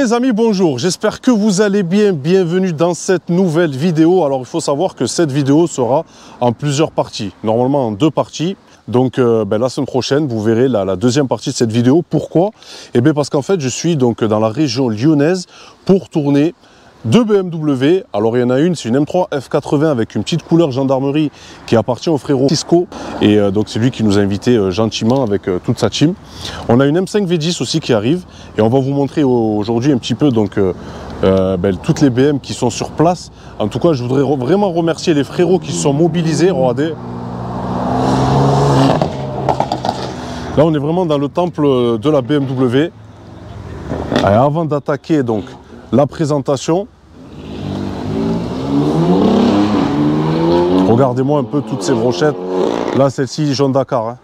Les amis, bonjour, j'espère que vous allez bien, bienvenue dans cette nouvelle vidéo. Alors il faut savoir que cette vidéo sera en plusieurs parties, normalement en 2 parties. Donc la semaine prochaine, vous verrez la deuxième partie de cette vidéo. Pourquoi? Eh bien parce qu'en fait, je suis donc dans la région lyonnaise pour tourner 2 BMW. Alors il y en a une, c'est une M3 F80 avec une petite couleur gendarmerie qui appartient au frérot Cisco. Et donc c'est lui qui nous a invités gentiment avec toute sa team. On a une M5 V10 aussi qui arrive. Et on va vous montrer aujourd'hui un petit peu donc, toutes les BM qui sont sur place. En tout cas, je voudrais vraiment remercier les frérots qui se sont mobilisés. Regardez. Là, on est vraiment dans le temple de la BMW. Et avant d'attaquer donc la présentation, regardez-moi un peu toutes ces brochettes. Là, celle-ci, jaune Dakar. Hein.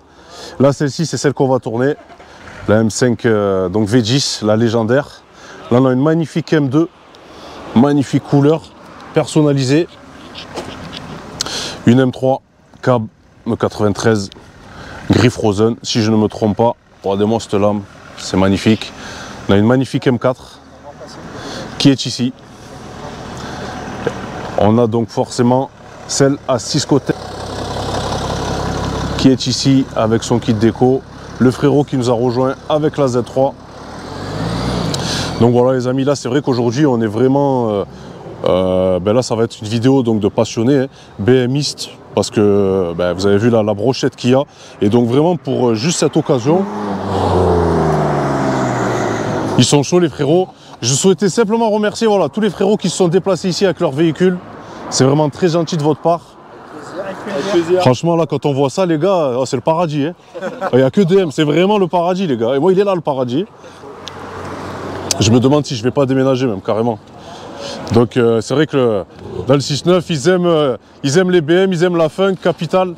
Là, celle-ci, c'est celle qu'on va tourner. La M5 donc V10, la légendaire. Là, on a une magnifique M2. Magnifique couleur, personnalisée. Une M3 cab 93, gris frozen, si je ne me trompe pas. Regardez-moi cette lame, c'est magnifique. On a une magnifique M4 qui est ici. On a donc forcément celle à 6 côtés qui est ici avec son kit déco. Le frérot qui nous a rejoint avec la Z3. Donc voilà les amis, là c'est vrai qu'aujourd'hui on est vraiment... là ça va être une vidéo donc, de passionnés, hein, BMistes, parce que vous avez vu la brochette qu'il y a. Et donc vraiment pour juste cette occasion, ils sont chauds les frérots. Je souhaitais simplement remercier voilà, tous les frérots qui se sont déplacés ici avec leur véhicule. C'est vraiment très gentil de votre part. Avec plaisir. Franchement là quand on voit ça les gars, oh, c'est le paradis. Hein. Il n'y a que DM, c'est vraiment le paradis les gars. Et moi il est là le paradis. Je me demande si je vais pas déménager même carrément. Donc c'est vrai que dans le 6-9 ils aiment les BM, ils aiment la funk, Capital.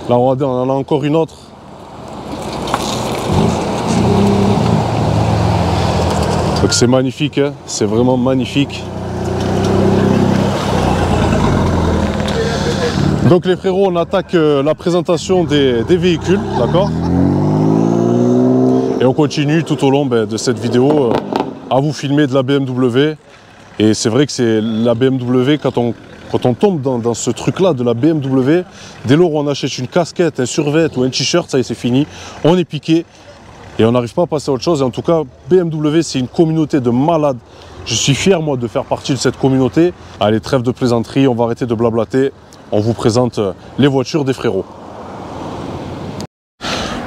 Là regardez, on en a encore une autre. Donc c'est magnifique, hein, c'est vraiment magnifique. Donc les frérots, on attaque la présentation des véhicules, d'accord? Et on continue tout au long de cette vidéo à vous filmer de la BMW. Et c'est vrai que c'est la BMW, quand on tombe dans ce truc-là de la BMW, dès lors où on achète une casquette, un survêt ou un t-shirt, ça y est, c'est fini. On est piqué et on n'arrive pas à passer à autre chose. Et en tout cas, BMW, c'est une communauté de malades. Je suis fier, moi, de faire partie de cette communauté. Allez, trêve de plaisanterie, on va arrêter de blablater. On vous présente les voitures des frérots.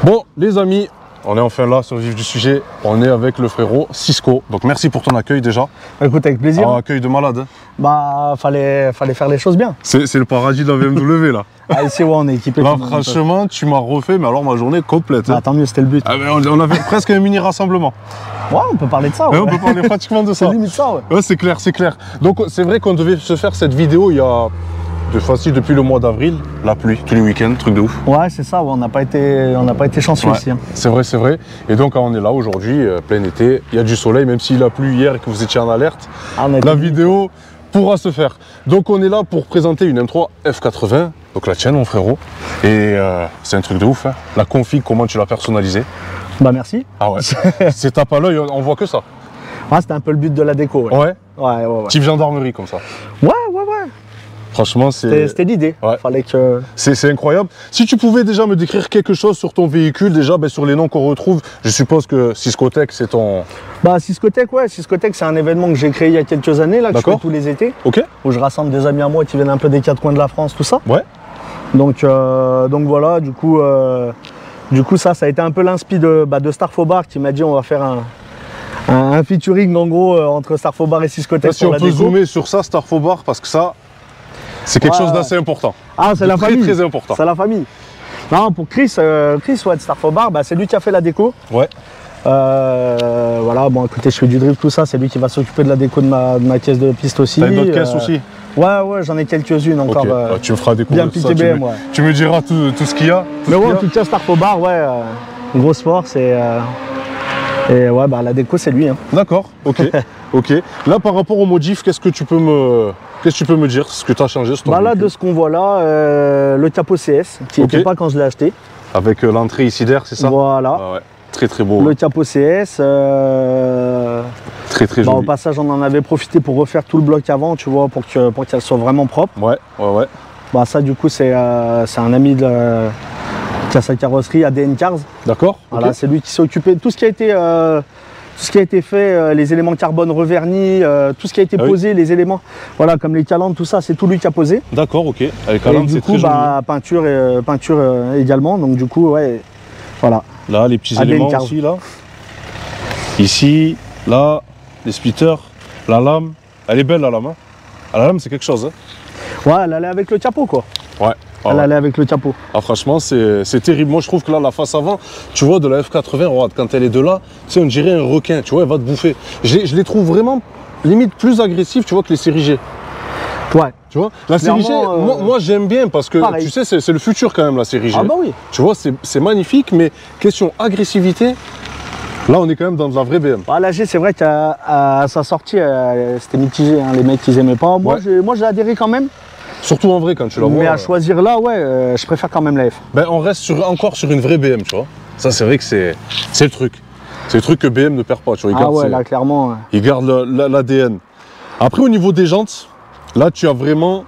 Bon, les amis, on est enfin là sur le vif du sujet. On est avec le frérot Cisco. Donc merci pour ton accueil déjà. Écoute, avec plaisir. Un accueil de malade. Hein. Bah, fallait faire les choses bien. C'est le paradis de la BMW là. Ah, ici, ouais, on est équipé. Là, franchement, tu m'as refait, mais alors ma journée complète. Bah, tant mieux, c'était le but. Ah, on avait presque un mini rassemblement. Ouais, on peut parler de ça. Ouais. Ouais, on peut parler pratiquement de ça. C'est limite ça, ouais. Ouais, c'est clair, c'est clair. Donc c'est vrai qu'on devait se faire cette vidéo il y a facile depuis le mois d'avril, la pluie, tous les week-ends, truc de ouf. Ouais, c'est ça, ouais, on n'a pas été chanceux ici. Hein. C'est vrai, c'est vrai. Et donc on est là aujourd'hui, plein été, il y a du soleil, même s'il a plu hier et que vous étiez en alerte, la vidéo pourra se faire. Donc on est là pour présenter une M3 F80, donc la tienne mon frérot. Et c'est un truc de ouf, hein. La config, comment tu l'as personnalisée. Bah merci. Ah ouais, c'est tape à l'œil, on voit que ça. Ouais, c'était un peu le but de la déco. Ouais. Ouais. Type gendarmerie comme ça. Ouais. Franchement, c'était l'idée. Ouais. Fallait que... C'est incroyable. Si tu pouvais déjà me décrire quelque chose sur ton véhicule, déjà sur les noms qu'on retrouve, je suppose que Ciscotech, c'est ton... Bah Ciscotech, ouais. Ciscotech, c'est un événement que j'ai créé il y a quelques années, là, que je fais tous les étés. Ok. Où je rassemble des amis à moi qui viennent un peu des 4 coins de la France, tout ça. Ouais. Donc voilà, du coup ça a été un peu l'inspi de Starfobar qui m'a dit on va faire un featuring en gros entre Starfobar et Ciscotech. Si on peut zoomer sur ça, Starfobar, parce que ça, c'est quelque chose d'assez important. Ah, c'est la famille. Très important. C'est la famille. Non, pour Chris ouais, de Starfobar, c'est lui qui a fait la déco. Ouais. Voilà, bon écoutez, je fais du drift, tout ça, c'est lui qui va s'occuper de la déco de ma caisse de piste aussi. T'as une autre caisse aussi? Ouais, j'en ai quelques-unes encore. Okay. Tu me feras découvrir bien ça, BM, tu me diras tout ce qu'il y a. Mais ouais, en tout cas, Starfobar, ouais, grosse force et ouais, la déco, c'est lui. Hein. D'accord, ok. Ok. Là, par rapport au modif, qu'est-ce que tu peux me dire, ce que tu as changé sur ton là, de ce qu'on voit là, le capot CS, qui n'était pas quand je l'ai acheté. Avec l'entrée ici d'air, c'est ça? Voilà. Ah ouais. Très très beau. Le capot CS, Très très Au joli. passage, on en avait profité pour refaire tout le bloc avant, tu vois, pour qu'elle soit vraiment propre. Ouais, ouais, ouais. Bah, ça, du coup, c'est un ami qui a sa carrosserie ADN Cars. D'accord. Voilà, Ok. c'est lui qui s'est occupé de tout ce qui a été fait, les éléments carbone revernis, tout ce qui a été Ah oui. posé, les éléments, voilà, comme les calandres, tout ça, c'est tout lui qui a posé. D'accord, ok. Avec Et Alan, du c'est coup, très joli. bah, peinture également. Donc du coup, ouais, voilà. Là, les petits ADN éléments Cars. aussi, là. Ici, là, les splitters, la lame. Elle est belle, la lame. Hein. Ah, la lame, c'est quelque chose. Hein. Ouais, elle allait avec le capot, quoi. Ouais. Ah, Elle ouais. allait avec le capot. Ah, franchement, c'est terrible. Moi, je trouve que là, la face avant, tu vois, de la F80, regarde, quand elle est de là, tu sais, on dirait un requin, tu vois, elle va te bouffer. Je les trouve vraiment, limite, plus agressifs, tu vois, que les série G. Ouais. Tu vois, la série G, Clairement, moi j'aime bien parce que, pareil. tu sais, c'est le futur quand même, la série G. Ah bah oui. Tu vois, c'est magnifique, mais question agressivité, là, on est quand même dans de la vraie BM. Ah, la G, c'est vrai qu'à sa sortie, c'était mitigé. Hein. Les mecs, ils aimaient pas. Moi, Ouais. j'ai adhéré quand même. Surtout en vrai, quand tu la vois. Mais à choisir là, ouais, je préfère quand même la F. Ben, on reste encore sur une vraie BM, tu vois. Ça, c'est vrai que c'est le truc. C'est le truc que BM ne perd pas, tu vois. Ah ouais, là, clairement. Il garde l'ADN. Après, au niveau des jantes, là, tu as vraiment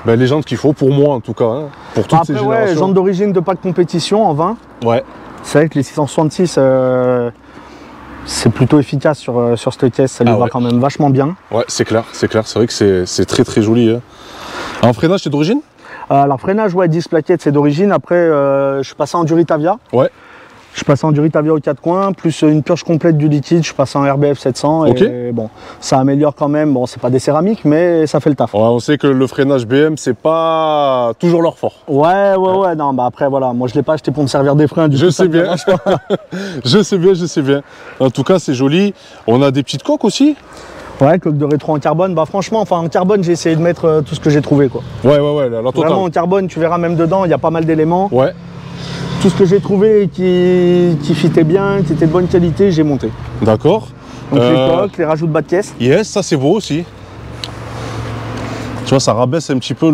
les jantes qu'il faut, pour moi en tout cas, hein, pour toutes ces Après, ouais, générations. jantes d'origine de pack compétition en 20. Ouais, C'est vrai que les 666, c'est plutôt efficace sur cette caisse. Ça lui Ah va ouais. quand même vachement bien. ouais, c'est clair. C'est vrai que c'est très très joli. Hein. En freinage, c'est d'origine? Alors, freinage, ouais, 10 plaquettes, c'est d'origine. Après, je suis passé en Duritavia. Ouais. Je suis passé en Duritavia aux 4 coins, plus une purge complète du liquide. Je suis passé en RBF 700. Ok. Et bon, ça améliore quand même. Bon, c'est pas des céramiques, mais ça fait le taf. Ouais, on sait que le freinage BM, c'est pas toujours leur fort. Ouais, non, bah après, voilà. Moi, je l'ai pas acheté pour me servir des freins. Du Je coup, ça sais me bien. dérange pas. Je sais bien. En tout cas, c'est joli. On a des petites coques aussi. Ouais, coque de rétro en carbone. Bah, franchement, enfin, en carbone, j'ai essayé de mettre tout ce que j'ai trouvé, quoi. Ouais, la totale. Vraiment, en carbone, tu verras même dedans, il y a pas mal d'éléments. Ouais, Tout ce que j'ai trouvé qui fitait bien, qui était de bonne qualité, j'ai monté. d'accord. Donc les coques, les rajouts de bas de caisse. Yes, ça c'est beau aussi. Tu vois, ça rabaisse un petit peu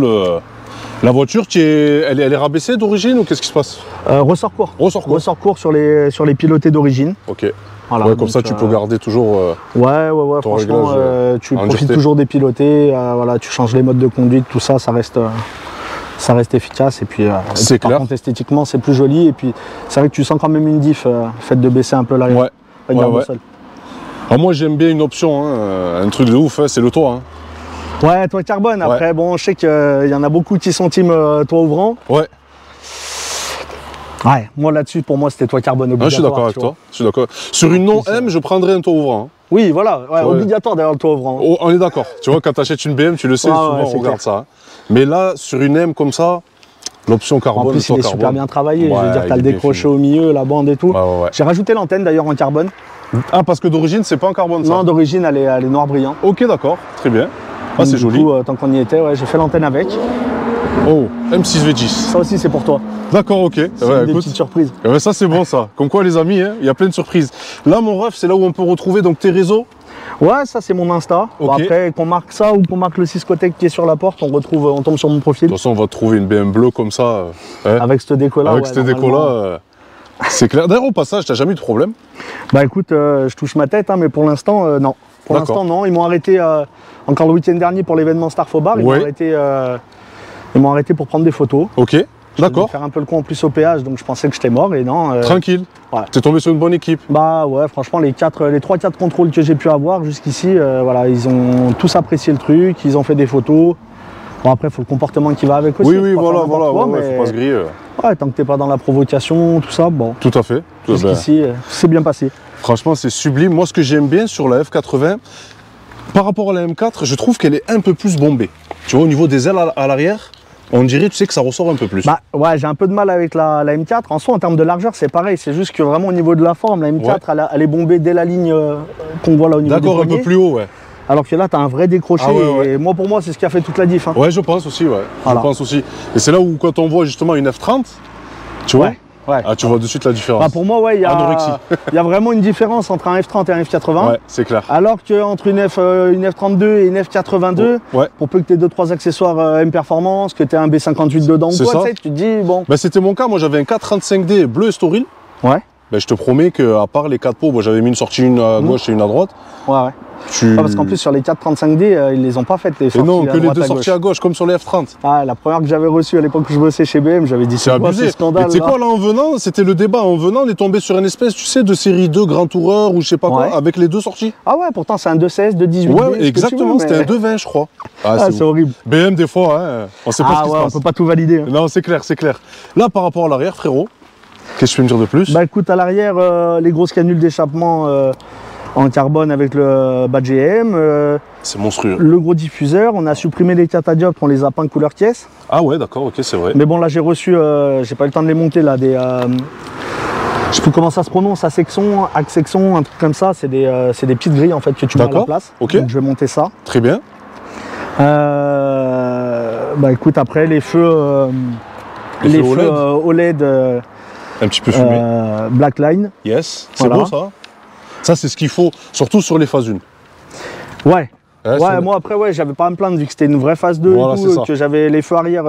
la voiture. Elle est rabaissée d'origine ou qu'est-ce qui se passe? Ressort court. Ressort court. Ressort court sur les pilotés d'origine. Ok. Voilà, ouais, comme donc, ça, tu peux garder toujours. Ouais, ton franchement, réglage, tu en profites dureté. toujours des pilotés. Voilà, tu changes les modes de conduite, tout ça, ça reste efficace. Et puis, C'est par clair. contre, esthétiquement, c'est plus joli. Et puis, c'est vrai que tu sens quand même une diff, le fait de baisser un peu l'arrière. Ouais. Avec la Ouais. boussole. Alors moi, j'aime bien une option, hein, un truc de ouf, hein, c'est le toit. Hein. Ouais, toit carbone. Après, bon, je sais qu'il y en a beaucoup qui sont team toit ouvrant. Ouais. Ouais, moi là-dessus, pour moi, c'était toit carbone Ah, obligatoire. je suis d'accord avec tu vois. toi. Je suis d'accord. Sur une non M, je prendrais un toit ouvrant. Hein. Oui, voilà, ouais, Ouais. obligatoire d'ailleurs le toit ouvrant. Oh, on est d'accord. Tu vois, quand tu achètes une BM, tu le sais, Ouais, souvent ouais, on c'est regarde clair. ça. Hein. Mais là, sur une M comme ça, l'option carbone, En plus, le toit il est carbone. super bien travaillé. Je veux Ouais, dire, il t'as est le bien décroché fini. au milieu, la bande et tout. Ouais. J'ai rajouté l'antenne d'ailleurs en carbone. Ah, parce que d'origine, c'est pas en carbone ça. Non, d'origine, elle est noir brillant. Ok, d'accord, très bien. Ah, c'est Donc, joli. Du coup, tant qu'on y était, ouais, j'ai fait l'antenne avec. Oh, M6V10. Ça aussi, c'est pour toi. D'accord, ok. C'est Ouais, des écoute. petites surprises. Ça, c'est bon ça. Comme quoi, les amis, hein, il y a plein de surprises. Là, mon ref, c'est là où on peut retrouver donc tes réseaux. Ouais, ça, c'est mon Insta. Bon, Ok. après, qu'on marque ça ou qu'on marque le Ciscotec qui est sur la porte, on tombe sur mon profil. De toute façon, on va trouver une BM bleue comme ça. Hein, Avec cette déco-là. avec ouais, cette déco-là. normalement. C'est clair. D'ailleurs, au passage, t'as jamais eu de problème? Bah écoute, je touche ma tête, hein, mais pour l'instant, non. Pour D'accord. l'instant, non. Ils m'ont arrêté encore le week-end dernier pour l'événement Starfobar. Ils m'ont arrêté pour prendre des photos. Ok, Je d'accord. devais faire un peu le con en plus au péage, donc je pensais que j'étais mort et non. Tranquille. Ouais. T'es tombé sur une bonne équipe. Bah ouais, franchement, les 3-4 contrôles que j'ai pu avoir jusqu'ici, voilà, ils ont tous apprécié le truc, ils ont fait des photos. Bon, après, il faut le comportement qui va avec aussi. Oui, faut pas voilà, faire n'importe quoi, ouais, mais faut pas se griller. ouais, tant que t'es pas dans la provocation, tout ça, bon. Tout à fait. Tout à fait. Jusqu'ici, c'est bien passé. Franchement, c'est sublime. Moi, ce que j'aime bien sur la F80, par rapport à la M4, je trouve qu'elle est un peu plus bombée. Tu vois, au niveau des ailes à l'arrière, on dirait, tu sais, que ça ressort un peu plus. Bah ouais, j'ai un peu de mal avec la M4. En soi, en termes de largeur, c'est pareil. C'est juste que vraiment au niveau de la forme, la M4, Ouais. elle est bombée dès la ligne qu'on voit là au niveau des D'accord, un peu poignets. plus haut, ouais. Alors que là, tu as un vrai décroché. Ah ouais, ouais. Et moi, pour moi, c'est ce qui a fait toute la diff. Hein. Ouais, je pense aussi, ouais. Voilà. Je pense aussi. Et c'est là où, quand on voit justement une F30, tu vois, Ouais. ah, tu vois de suite la différence. Bah, pour moi, ouais, il y Anorexie. y a vraiment une différence entre un F30 et un F80. Ouais, c'est clair. Alors qu'entre une F32 et une F82, Ouais. pour peu que tu aies 2-3 accessoires M Performance, que tu aies un B58 dedans ou C'est quoi, ça. tu sais, tu te dis, bon. Bah, c'était mon cas. Moi, j'avais un 435D bleu Estoril. Ouais. ben, je te promets qu'à part les 4 pots, bon, j'avais mis une sortie, une à gauche et une à droite. Ouais, ouais. Parce qu'en plus, sur les 435D, ils les ont pas faites, les sorties. Et non, que les 2 à sorties à gauche, comme sur les F30. Ah, la première que j'avais reçue à l'époque où je bossais chez BM, j'avais dit c'est abusé. Tu sais quoi, là, en venant, c'était le débat. En venant, on est tombé sur une espèce, tu sais, de série 2 Grand Toureur ou je sais pas quoi, avec les 2 sorties. Ah ouais, pourtant, c'est un 216, 218. Ouais, exactement, c'était un 220, je crois. Ah, c'est horrible. BM, des fois, hein, on sait pas ce qui se passe. On peut pas tout valider. Hein. Non, c'est clair, c'est clair. Là, par rapport à l'arrière, frérot, qu'est-ce que tu peux me dire de plus? Bah écoute, à l'arrière, les grosses canules d'échappement en carbone avec le badge GM. C'est monstrueux. Le gros diffuseur, on a supprimé les catadioptres, on les a peints couleur caisse. Ah ouais, d'accord, ok, c'est vrai. Mais bon, là j'ai reçu, j'ai pas eu le temps de les monter là, des... je sais plus comment ça se prononce, Axexon, un truc comme ça, c'est des petites grilles en fait que tu mets à la place. Ok. Donc je vais monter ça. Très bien. Bah écoute, après les feux, les feux OLED un petit peu fumé. Blackline. Yes, c'est beau ça. Ça c'est ce qu'il faut, surtout sur les phases 1. Ouais. Ouais, moi après j'avais pas à me plaindre vu que c'était une vraie phase 2 voilà, et tout, que j'avais les feux arrière.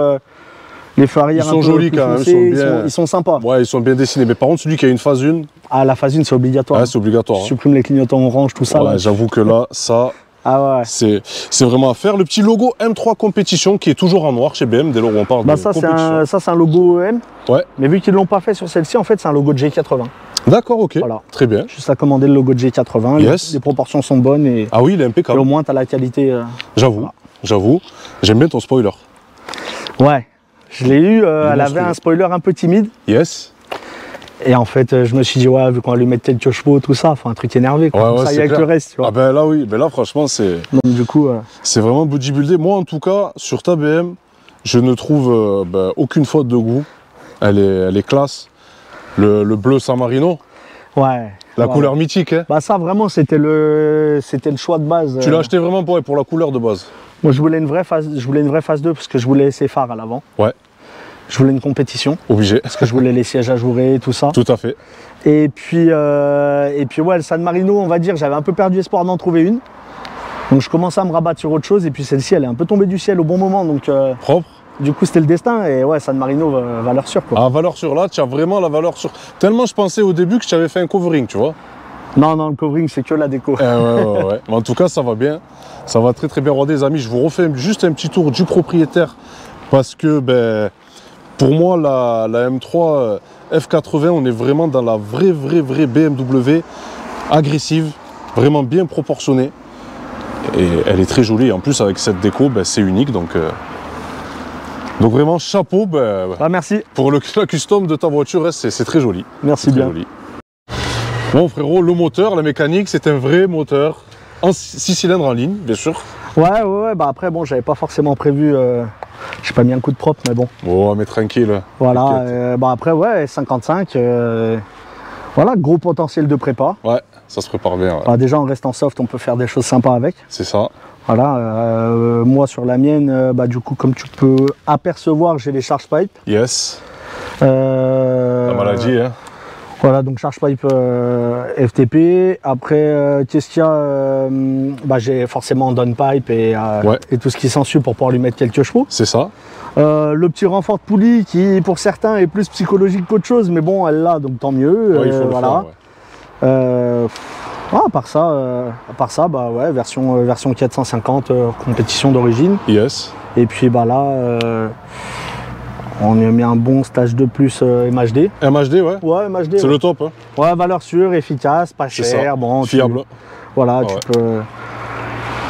Les feux arrière ils sont jolis quand même, ils sont sympas. Ouais, ils sont bien dessinés. Mais par contre, celui qui a une phase 1. Ah, la phase 1 c'est obligatoire. Ouais, c'est obligatoire. Tu supprimes les clignotants orange, tout ça. Ouais, j'avoue que là, ça. Ah ouais. C'est vraiment à faire. Le petit logo M3 Compétition qui est toujours en noir chez BM dès lors où on parle de compétition. Ça, c'est un logo M. Ouais. Mais vu qu'ils ne l'ont pas fait sur celle-ci, en fait, c'est un logo de G80. D'accord, ok. Voilà. Très bien. Juste à commander le logo de G80. Yes. Les proportions sont bonnes. Et, ah oui, il est impeccable. Et au moins, tu as la qualité. J'avoue. Voilà. J'avoue. J'aime bien ton spoiler. Ouais. Je l'ai eu. Elle avait un spoiler un peu timide. Yes. Et en fait, je me suis dit, ouais, vu qu'on va lui mettre quelques chevaux, tout ça, enfin un truc énervé, quoi. Ouais, ça y est avec le reste, tu vois. Ah ben là, oui, ben là, franchement, c'est. Donc, du coup. C'est vraiment bodybuildé. Moi, en tout cas, sur ta BM, je ne trouve aucune faute de goût. Elle est classe. Le bleu San Marino. Ouais. La couleur mythique, hein. Bah, ça, vraiment, c'était le choix de base. Tu l'as acheté vraiment pour la couleur de base? Moi, je voulais une vraie phase 2 parce que je voulais ces phares à l'avant. Ouais. Je voulais une compétition. Obligé. Parce que je voulais les sièges ajourés et tout ça. Tout à fait. Et puis ouais, le San Marino, on va dire, j'avais un peu perdu espoir d'en trouver une. Donc je commençais à me rabattre sur autre chose. Et puis celle-ci, elle est un peu tombée du ciel au bon moment. Donc propre. Du coup, c'était le destin. Et ouais, San Marino, valeur sûre, quoi. Ah, valeur sûre, là, tu as vraiment la valeur sûre. Tellement je pensais au début que je t'avais fait un covering, tu vois. Non, le covering, c'est que la déco. Ouais. Mais en tout cas, ça va bien. Ça va très très bien rodé, les amis. Je vous refais juste un petit tour du propriétaire. Parce que, pour moi, la M3 F80, on est vraiment dans la vraie BMW agressive, vraiment bien proportionnée. Et elle est très jolie. En plus, avec cette déco, c'est unique. Donc vraiment, chapeau merci. Pour la custom de ta voiture, c'est très joli. Merci bien. Joli. Bon, frérot, le moteur, la mécanique, c'est un vrai moteur en 6 cylindres en ligne, bien sûr. Ouais, bah après, bon, j'avais pas forcément prévu. J'ai pas mis un coup de propre, mais bon. Oh, mais tranquille. Voilà, bah après, ouais, 55. Voilà, gros potentiel de prépa. Ouais, ça se prépare bien. Ouais. Bah, déjà, en restant soft, on peut faire des choses sympas avec. C'est ça. Voilà, moi sur la mienne, du coup, comme tu peux apercevoir, j'ai les charge pipes. Yes. La maladie, hein. Voilà, donc charge pipe FTP. Après, qu'est-ce qu'il y a j'ai forcément downpipe et tout ce qui s'ensuit pour pouvoir lui mettre quelques chevaux. C'est ça. Le petit renfort de poulie qui, pour certains, est plus psychologique qu'autre chose, mais bon, elle l'a, donc tant mieux. Ouais, il faut voilà. le faire, à part ça, ouais, version 450, compétition d'origine. Yes. Et puis là, on a mis un bon stage de plus MHD. MHD, ouais. Ouais, MHD. C'est le top, hein. Ouais, valeur sûre, efficace, pas cher, bon. Fiable. Voilà,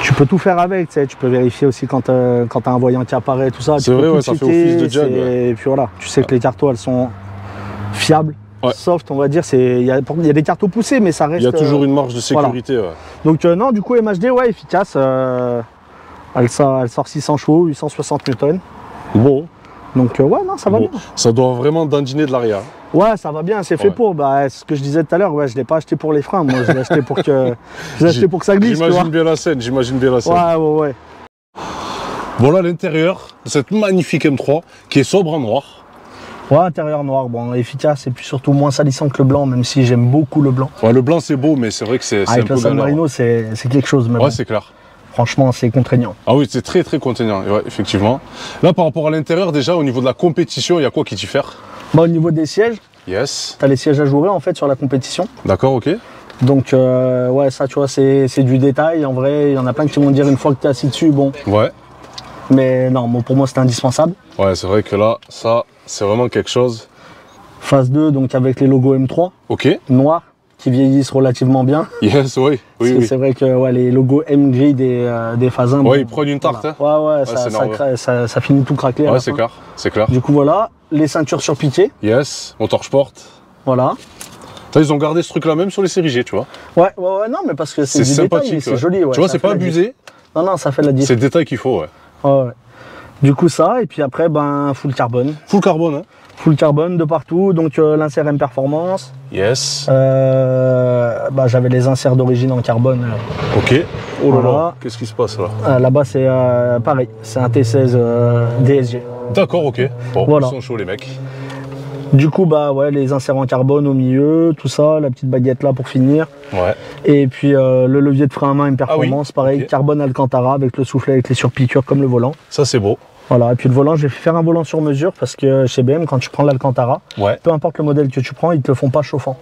tu peux tout faire avec, tu sais, tu peux vérifier aussi quand tu as un voyant qui apparaît, tout ça. C'est vrai, ouais, ça fait office de jag. Et puis voilà, tu sais que les cartos, elles sont fiables. Ouais. Soft, on va dire, il y a des cartos poussés, mais ça reste. Il y a toujours une marge de sécurité. Voilà. Ouais. Donc non, du coup MHD, ouais, efficace. Elle sort 600 chevaux, 860 Newton. Bon. Donc ouais, non, ça va bien. Ça doit vraiment dandiner de l'arrière. Ouais, ça va bien, c'est fait pour. Ce que je disais tout à l'heure, ouais, je l'ai pas acheté pour les freins, moi je l'ai acheté pour que ça glisse. J'imagine bien la scène, Ouais. Voilà l'intérieur de cette magnifique M3 qui est sobre en noir. Ouais, intérieur noir, bon, efficace et puis surtout moins salissant que le blanc, même si j'aime beaucoup le blanc. Ouais, le blanc c'est beau, mais c'est vrai que c'est un peu avec le San Marino, c'est quelque chose. Mais ouais, bon. c'est clair. Franchement, c'est contraignant. Ah oui, c'est très contraignant, ouais, effectivement. Là, par rapport à l'intérieur, déjà, au niveau de la compétition, il y a quoi qui diffère? Au niveau des sièges, Yes. Tu as les sièges ajourés en fait sur la compétition. D'accord, ok. Donc ouais, ça tu vois, c'est du détail. En vrai, il y en a plein qui vont dire une fois que tu es assis dessus, bon. Ouais. Mais non, bon, pour moi c'était indispensable. Ouais, c'est vrai que là, ça, c'est vraiment quelque chose. Phase 2, donc avec les logos M3, Ok. noirs, qui vieillissent relativement bien. Yes, oui. Oui. C'est vrai que ouais, les logos M gris des phases 1. Ouais, bon, ils prennent une tarte. voilà. Hein. Ouais, ça finit tout craquer. Ouais, c'est clair. C'est clair. Du coup, voilà, les ceintures sur piqué. Yes, on torche-porte. Voilà. Ils ont gardé ce truc-là même sur les séries G, tu vois. Ouais, non, mais parce que c'est du sympathique. détail, c'est joli. Ouais, tu vois, c'est pas abusé. Non, ça fait la différence. C'est le détail qu'il faut, ouais. Ouais. Du coup, ça, et puis après, ben, full carbone. Full carbone, hein. Full carbone de partout, donc l'insert M Performance. Yes. Bah, j'avais les inserts d'origine en carbone. Ok. Oh là Voilà. là, qu'est-ce qui se passe là? Là-bas, c'est pareil, c'est un T16 DSG. D'accord, ok. Bon, Voilà. ils sont chauds les mecs. Du coup, bah ouais, les inserts en carbone au milieu, tout ça, la petite baguette là pour finir. Ouais. Et puis le levier de frein à main M Performance, Ah oui, pareil, ok. carbone Alcantara avec le soufflet avec les surpiqûres comme le volant. Ça, c'est beau. Voilà, et puis le volant, j'ai fait faire un volant sur mesure parce que chez BM, quand tu prends l'Alcantara, Ouais. peu importe le modèle que tu prends, ils te le font pas chauffant.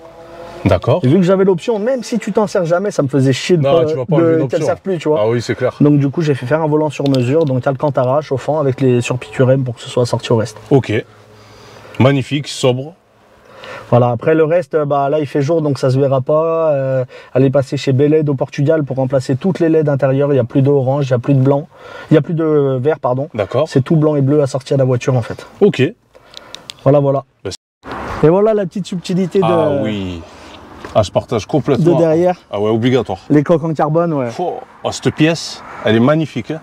D'accord. Et vu que j'avais l'option, même si tu t'en sers jamais, ça me faisait chier de Non, tu vas pas enlever une qu'elle option. serve plus, tu vois. Ah oui, c'est clair. Donc du coup, j'ai fait faire un volant sur mesure, donc Alcantara, chauffant avec les surpiqûres M pour que ce soit sorti au reste. Ok. Magnifique, sobre. Voilà, après le reste, bah, là il fait jour donc ça se verra pas. Aller passer chez Beled au Portugal pour remplacer toutes les LED intérieures, il n'y a plus d'orange, il n'y a plus de blanc, il n'y a plus de vert, pardon. D'accord. C'est tout blanc et bleu à sortir de la voiture en fait. Ok. Voilà. Bah, Et voilà la petite subtilité Ah oui. Ah, je partage complètement. de derrière. Ah ouais, obligatoire. Les coques en carbone, ouais. Oh, cette pièce, elle est magnifique. Hein.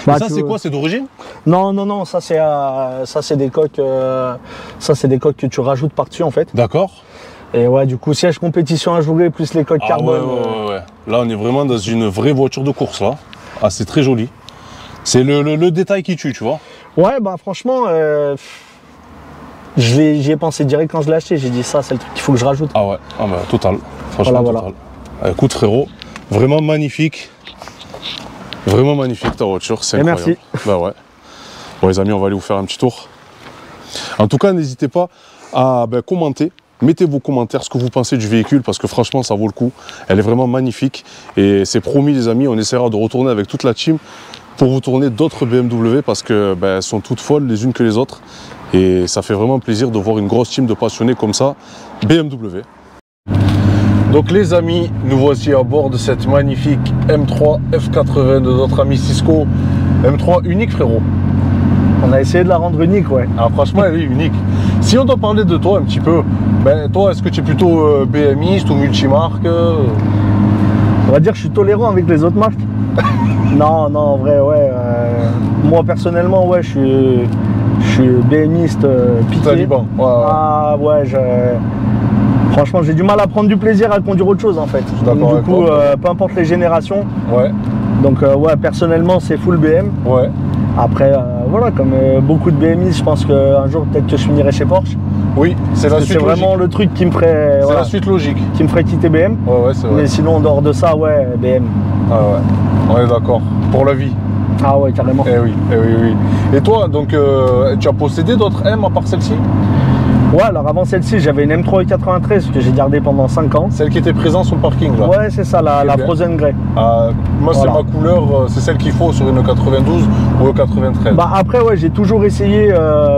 Bah, Et ça, tu c'est vois. quoi? C'est d'origine? Non, ça c'est des coques, que tu rajoutes par-dessus en fait. D'accord. Et ouais, du coup siège compétition ajouré plus les coques Ah carbone. ouais. Là, on est vraiment dans une vraie voiture de course, là. Ah, c'est très joli. C'est le détail qui tue, tu vois. Ouais, bah franchement, j'y ai pensé direct quand je l'ai acheté. J'ai dit ça, c'est le truc qu'il faut que je rajoute. Ah ouais, ah bah, total. Franchement, Voilà. total. Écoute, frérot, vraiment magnifique. Vraiment magnifique ta voiture, c'est Et incroyable. merci. Bah ouais. Bon, les amis, on va aller vous faire un petit tour. En tout cas, n'hésitez pas à commenter. Mettez vos commentaires, ce que vous pensez du véhicule, parce que franchement, ça vaut le coup. Elle est vraiment magnifique. Et c'est promis, les amis, on essaiera de retourner avec toute la team pour vous tourner d'autres BMW, parce que elles sont toutes folles les unes que les autres. Et ça fait vraiment plaisir de voir une grosse team de passionnés comme ça, BMW. Donc les amis, nous voici à bord de cette magnifique M3 F80 de notre ami Cisco. M3 unique, frérot. On a essayé de la rendre unique, ouais. Ah, franchement, elle est unique. Si on doit parler de toi un petit peu, toi, est-ce que tu es plutôt BMiste ou multimarque? On va dire que je suis tolérant avec les autres marques. non, en vrai, ouais. Moi, personnellement, ouais, je suis BMiste piqué. Taliban. Ouais. Ah, ouais, franchement, j'ai du mal à prendre du plaisir à conduire autre chose, en fait. d'accord Donc, du avec coup, toi. peu importe les générations. Ouais. Donc, ouais, personnellement, c'est full BM. Ouais. Après, voilà, comme beaucoup de BMI, je pense qu'un jour, peut-être que je finirai chez Porsche. Oui, c'est la Parce que suite c'est vraiment logique. le truc qui me ferait, C'est voilà, la suite logique. qui me ferait quitter BM. Ouais, c'est vrai. Mais sinon, en dehors de ça, ouais, BM. Ah ouais, on est d'accord. Pour la vie. Ah ouais, carrément. Eh oui. Et toi, donc, tu as possédé d'autres M à part celle-ci? Ouais, alors avant celle-ci, j'avais une M3 E93 que j'ai gardée pendant 5 ans. Celle qui était présente sur le parking, là? Ouais, c'est ça, la bien. Frozen Grey. Moi, Voilà. c'est ma couleur, c'est celle qu'il faut sur une 92 ou une 93. Bah après, ouais, j'ai toujours essayé,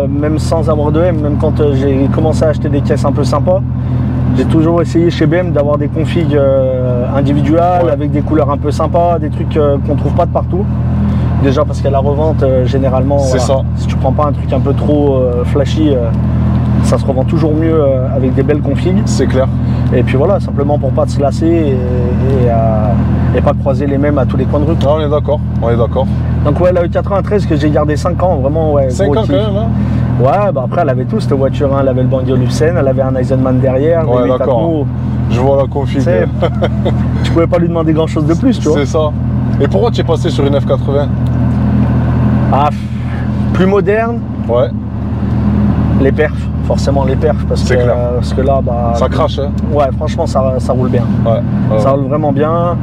même sans avoir de M, même quand j'ai commencé à acheter des caisses un peu sympas, j'ai toujours essayé chez BM d'avoir des configs individuelles, Ouais. avec des couleurs un peu sympas, des trucs qu'on trouve pas de partout. Déjà parce qu'à la revente, généralement, C'est ça. si tu prends pas un truc un peu trop flashy, ça se revend toujours mieux avec des belles configs. C'est clair. Et puis voilà, simplement pour pas te se lasser et pas croiser les mêmes à tous les coins de rue. Ah, on est d'accord. Donc ouais, la E93 que j'ai gardé 5 ans, vraiment, ouais. 5 gros ans kiff. quand même, hein? Ouais, bah après elle avait tout cette voiture, hein. Elle avait le bandeau Lufsen, elle avait un Eisenman derrière, Ouais, les 8 d'accord. Atmo. Je vois la config. Tu sais, tu pouvais pas lui demander grand chose de plus, tu vois. C'est ça. Et pourquoi tu es passé sur une F80? Ah, plus moderne, Ouais, les perfs, forcément les perfs, parce C'est clair. parce que là, bah. ça crache, hein? Ouais, franchement, ça roule bien. Ouais. Ça roule vraiment bien.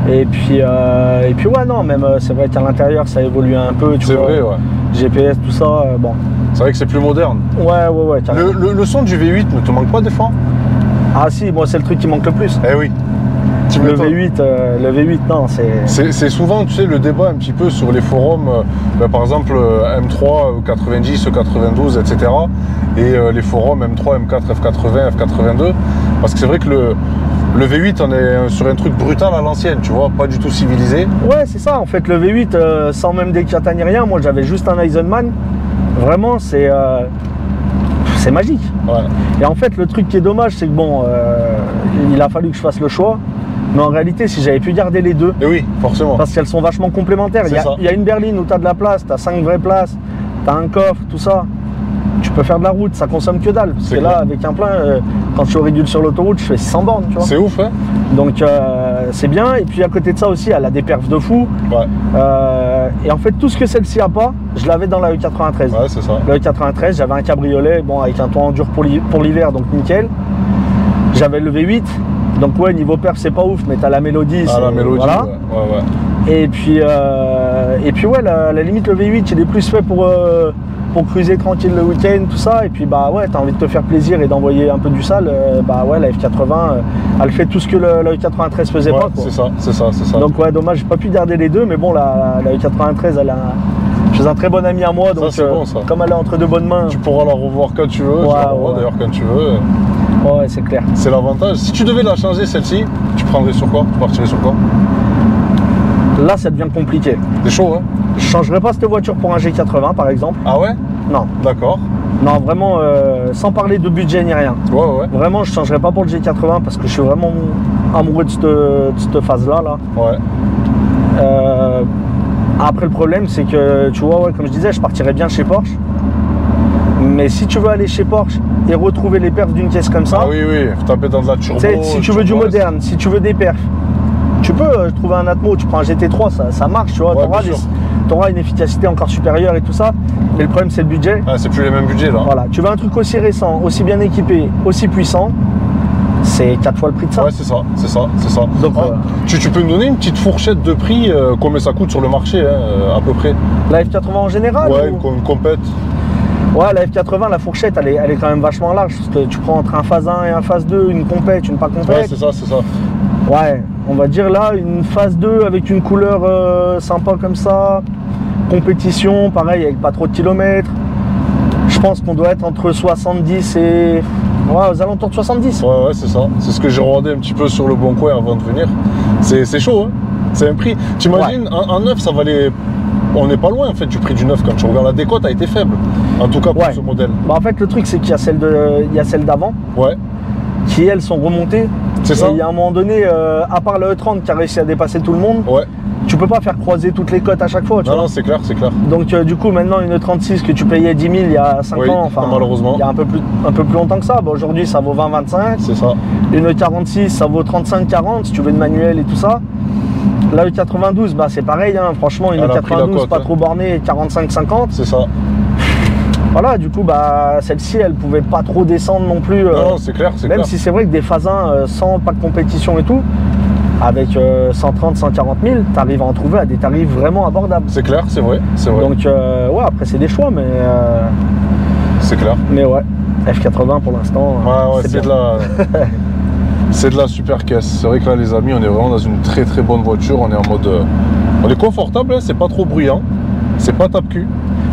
Et puis ouais, non, même c'est vrai qu'à l'intérieur, ça évolue un peu. Tu C'est vois. vrai, ouais. GPS, tout ça, bon. C'est vrai que c'est plus moderne. Ouais, carrément. Le son du V8 ne te manque pas des fois? Ah si, moi c'est le truc qui manque le plus. Eh oui. Le V8, non, c'est souvent, tu sais, le débat un petit peu sur les forums, par exemple M3, 90, 92, etc. Et les forums M3, M4, F80, F82. Parce que c'est vrai que le V8, on est sur un truc brutal à l'ancienne, tu vois, pas du tout civilisé. Ouais, c'est ça, en fait, le V8, sans même décata ni rien, moi j'avais juste un Eisenman. Vraiment, c'est magique. Ouais. Et en fait, le truc qui est dommage, c'est que bon, il a fallu que je fasse le choix. Mais en réalité, si j'avais pu garder les deux, et oui, forcément. Parce qu'elles sont vachement complémentaires. Il y a une berline où tu as de la place, tu as 5 vraies places, tu as un coffre, tout ça. Tu peux faire de la route, ça consomme que dalle. Parce que là, avec un plein, quand je suis au Régule sur l'autoroute, je fais 600 bornes, tu vois. C'est ouf, hein. Donc c'est bien. Et puis à côté de ça aussi, elle a des perfs de fou. Ouais. Et en fait, tout ce que celle-ci a pas, je l'avais dans la E93. Ouais, c'est ça. La E93, j'avais un cabriolet, bon, avec un toit en dur pour l'hiver, donc nickel. J'avais le V8. Donc ouais, niveau perf c'est pas ouf, mais t'as la mélodie. Ah, la mélodie, voilà. Ouais. Et puis ouais, la limite le V8 il est plus fait pour cruiser tranquille le week-end, tout ça. Et puis bah ouais, t'as envie de te faire plaisir et d'envoyer un peu du sale. Bah ouais, la F80, elle fait tout ce que la E93 faisait pas. C'est ça. Donc ouais, dommage, j'ai pas pu garder les deux, mais bon, la E93, elle a je suis un très bon ami à moi, donc ça, bon, ça. Comme elle est entre de bonnes mains. Tu pourras la revoir quand tu veux, tu la revois d'ailleurs quand tu veux. Ouais, c'est clair. C'est l'avantage. Si tu devais la changer celle-ci, tu prendrais sur quoi? Tu partirais sur quoi? Là, ça devient compliqué. C'est chaud, hein? Je changerais pas cette voiture pour un G80 par exemple. Ah ouais? Non. D'accord. Non, vraiment, sans parler de budget ni rien. Ouais. Vraiment, je changerais pas pour le G80 parce que je suis vraiment amoureux de cette phase-là. Là. Ouais. Après, le problème, c'est que, tu vois, ouais, comme je disais, je partirais bien chez Porsche. Mais si tu veux aller chez Porsche et retrouver les perfs d'une caisse comme ça... Ah oui, taper dans de la turbo... Si tu veux du moderne, si tu veux des perfs, tu peux trouver un Atmo, tu prends un GT3, ça marche, tu vois. Ouais, tu auras une efficacité encore supérieure et tout ça. Mais le problème, c'est le budget. Ah, c'est plus les mêmes budgets, là. Voilà, tu veux un truc aussi récent, aussi bien équipé, aussi puissant, c'est 4 fois le prix de ça. Ouais, c'est ça. Donc, tu peux me donner une petite fourchette de prix, combien ça coûte sur le marché, hein, à peu près? La F80 en général? Ouais, une compète. Ouais, la F80, la fourchette, elle est quand même vachement large. Parce que tu prends entre un phase 1 et un phase 2, une compète, une pas compète. Ouais, c'est ça. Ouais, on va dire là, une phase 2 avec une couleur sympa comme ça. Compétition, pareil, avec pas trop de kilomètres. Je pense qu'on doit être entre 70 et... Ouais, aux alentours de 70. Ouais, c'est ça. C'est ce que j'ai regardé un petit peu sur le Bon Coin avant de venir. C'est chaud, hein. C'est un prix. T'imagines, un neuf, ça valait... On n'est pas loin en fait du prix du neuf. Quand tu regardes, la décote a été faible, en tout cas pour ce modèle. Bah en fait le truc c'est qu'il y a celle d'avant, qui elles sont remontées. C'est ça. Il y a un moment donné, à part le E30 qui a réussi à dépasser tout le monde, tu peux pas faire croiser toutes les cotes à chaque fois. Non, c'est clair. Donc du coup maintenant une E36 que tu payais 10 000 il y a 5 ans, enfin malheureusement. il y a un peu plus longtemps que ça. Bah, aujourd'hui ça vaut 20-25. C'est ça. Une E46 ça vaut 35-40 si tu veux une manuelle et tout ça. La E92, bah c'est pareil, hein. Franchement, une E92 pas trop bornée, 45-50. C'est ça. Voilà, du coup, bah celle-ci, elle pouvait pas trop descendre non plus. Non, c'est clair. Même si c'est vrai que des phases 1 sans pas de compétition et tout, avec 130, 140 000, tu arrives à en trouver à des tarifs vraiment abordables. C'est clair, c'est vrai. Donc, ouais, après, c'est des choix, mais. C'est clair. Mais ouais, F80 pour l'instant. Ouais, c'est de la. C'est de la super caisse. C'est vrai que là, les amis, on est vraiment dans une très bonne voiture. On est en mode... On est confortable, hein, c'est pas trop bruyant. C'est pas tape-cul.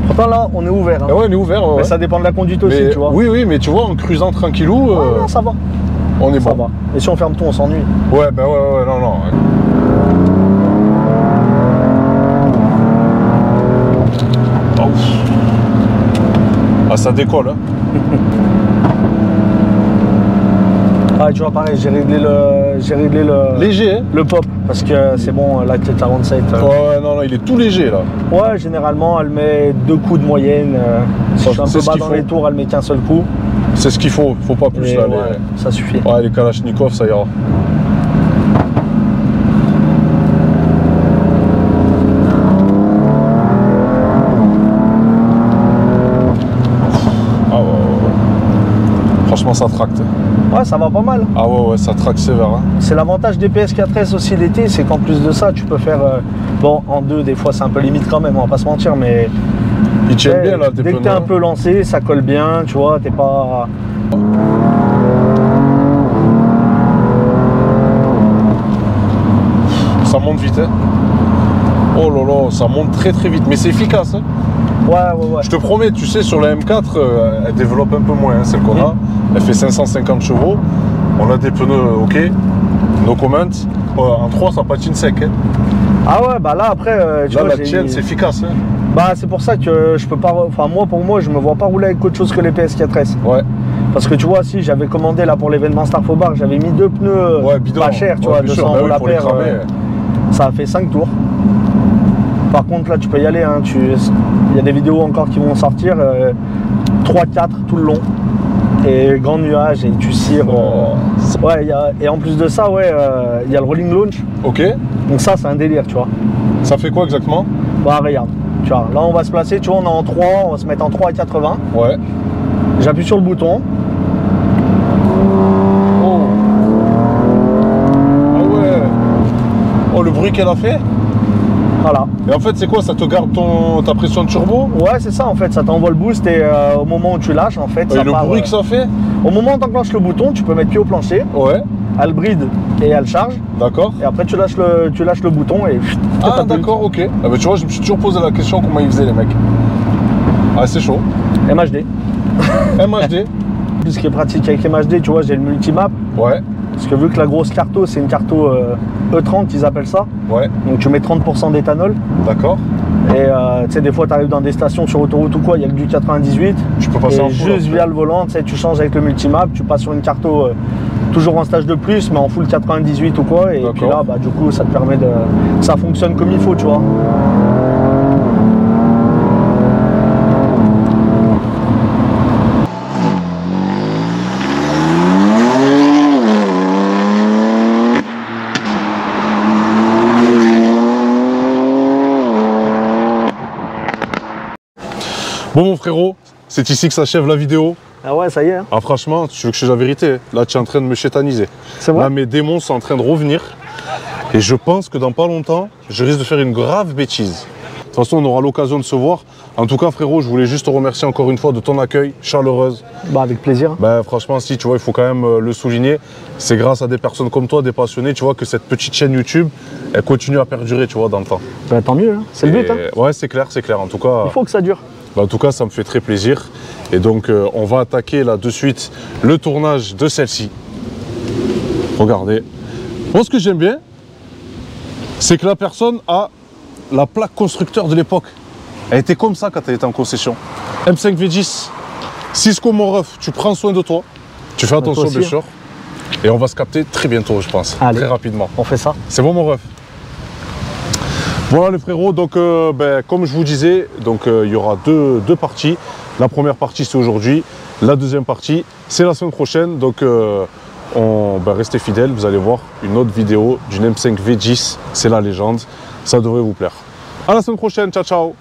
Pourtant, là, on est ouvert. Hein. Ouais, on est ouvert. Mais ça dépend de la conduite aussi, tu vois. Oui, mais tu vois, en cruisant tranquillou... non, ça va. On est bon. Ça va. Et si on ferme tout, on s'ennuie. Ouais, non. Oh. Ah, ça décolle, hein. Ah, tu vois, pareil, j'ai réglé le... Léger, hein. Le pop, parce que c'est bon, la T47... Ouais, non, il est tout léger, là. Ouais, généralement, elle met 2 coups de moyenne. Si je suis un peu bas dans les tours, elle met qu'un seul coup. C'est ce qu'il faut pas plus, et là. Ouais, ça suffit. Ouais, les Kalachnikov, ça ira. Franchement, ça tracte. Ouais, ça va pas mal. Ah ouais, ça traque sévère. Hein. C'est l'avantage des PS4S aussi l'été, c'est qu'en plus de ça, tu peux faire... bon, en 2, des fois, c'est un peu limite quand même, on va pas se mentir, mais... Il tient bien là, dès que t'es un peu lancé, ça colle bien, tu vois, t'es pas... Ça monte vite, hein. Oh là là, ça monte très très vite, mais c'est efficace, hein. Ouais. Je te promets, tu sais, sur la M4, elle développe un peu moins, hein, celle qu'on a. Elle fait 550 chevaux. On a des pneus, ok. No comment. En 3, ça patine sec, hein. Ah ouais, bah là après, tu vois, la tienne, c'est efficace, hein. Bah c'est pour ça que je peux pas... Enfin pour moi, je me vois pas rouler avec autre chose que les PS4S. Ouais. Parce que tu vois, si j'avais commandé là pour l'événement Starfobar, j'avais mis 2 pneus pas chers, tu vois, 200 € la paire. Ça a fait 5 tours. Par contre, là, tu peux y aller. Hein, il y a des vidéos encore qui vont sortir. 3-4 tout le long. Et grand nuage, et tu cires. Ouais, et en plus de ça, il y a le rolling launch. Ok. Donc ça, c'est un délire, tu vois. Ça fait quoi exactement? Bah, regarde. Tu vois, là, on va se placer, tu vois, on est en 3, on va se mettre en 3 à 80. Ouais. J'appuie sur le bouton. Oh. Ah ouais. Oh, le bruit qu'elle a fait. Voilà. Et en fait, c'est quoi? Ça te garde ta pression de turbo? Ouais, c'est ça en fait. Ça t'envoie le boost et au moment où tu lâches, en fait. Et ça le bruit que ça fait? Au moment où tu enclenches le bouton, tu peux mettre pied au plancher. Ouais. Elle bride et elle charge. D'accord. Et après, tu lâches le bouton et. Ah, d'accord, ok. Ah, bah, tu vois, je me suis toujours posé la question comment ils faisaient les mecs. Ah, c'est chaud. MHD. MHD. Ce qui est pratique avec MHD, tu vois, j'ai le multimap. Ouais. Parce que vu que la grosse carto, c'est une carto E30, ils appellent ça. Ouais. Donc tu mets 30% d'éthanol. D'accord. Et tu sais, des fois, tu arrives dans des stations sur autoroute ou quoi, il y a que du 98. Tu peux passer en full. Juste via le volant, tu sais, tu changes avec le multimap, tu passes sur une carto toujours en stage de plus, mais en full 98 ou quoi. Et puis là, bah, du coup, ça te permet de. Ça fonctionne comme il faut, tu vois. Bon mon frérot, c'est ici que s'achève la vidéo. Ah ouais, ça y est. Hein. Ah franchement, tu veux que je dise la vérité? Là, tu es en train de me chétaniser. C'est vrai. Là, mes démons sont en train de revenir. Et je pense que dans pas longtemps, je risque de faire une grave bêtise. De toute façon, on aura l'occasion de se voir. En tout cas, frérot, je voulais juste te remercier encore une fois de ton accueil chaleureuse. Bah, avec plaisir. Bah, franchement, si, tu vois, il faut quand même le souligner. C'est grâce à des personnes comme toi, des passionnés, tu vois, que cette petite chaîne YouTube, elle continue à perdurer, tu vois, dans le temps. Bah, tant mieux, hein. C'est le but. Hein. Ouais, c'est clair, c'est clair. En tout cas, il faut que ça dure. Bah, en tout cas, ça me fait très plaisir. Et donc, on va attaquer là de suite le tournage de celle-ci. Regardez. Moi, ce que j'aime bien, c'est que la personne a la plaque constructeur de l'époque. Elle était comme ça quand elle était en concession. M5 V10. Cisco mon ref, tu prends soin de toi. Tu fais attention bien sûr. Et on va se capter très bientôt, je pense. Allez, très rapidement. On fait ça. C'est bon mon ref? Voilà les frérots, donc comme je vous disais, il y aura deux parties. La première partie c'est aujourd'hui, la deuxième partie c'est la semaine prochaine. Donc restez fidèles, vous allez voir une autre vidéo d'une M5 V10, c'est la légende. Ça devrait vous plaire. À la semaine prochaine, ciao ciao.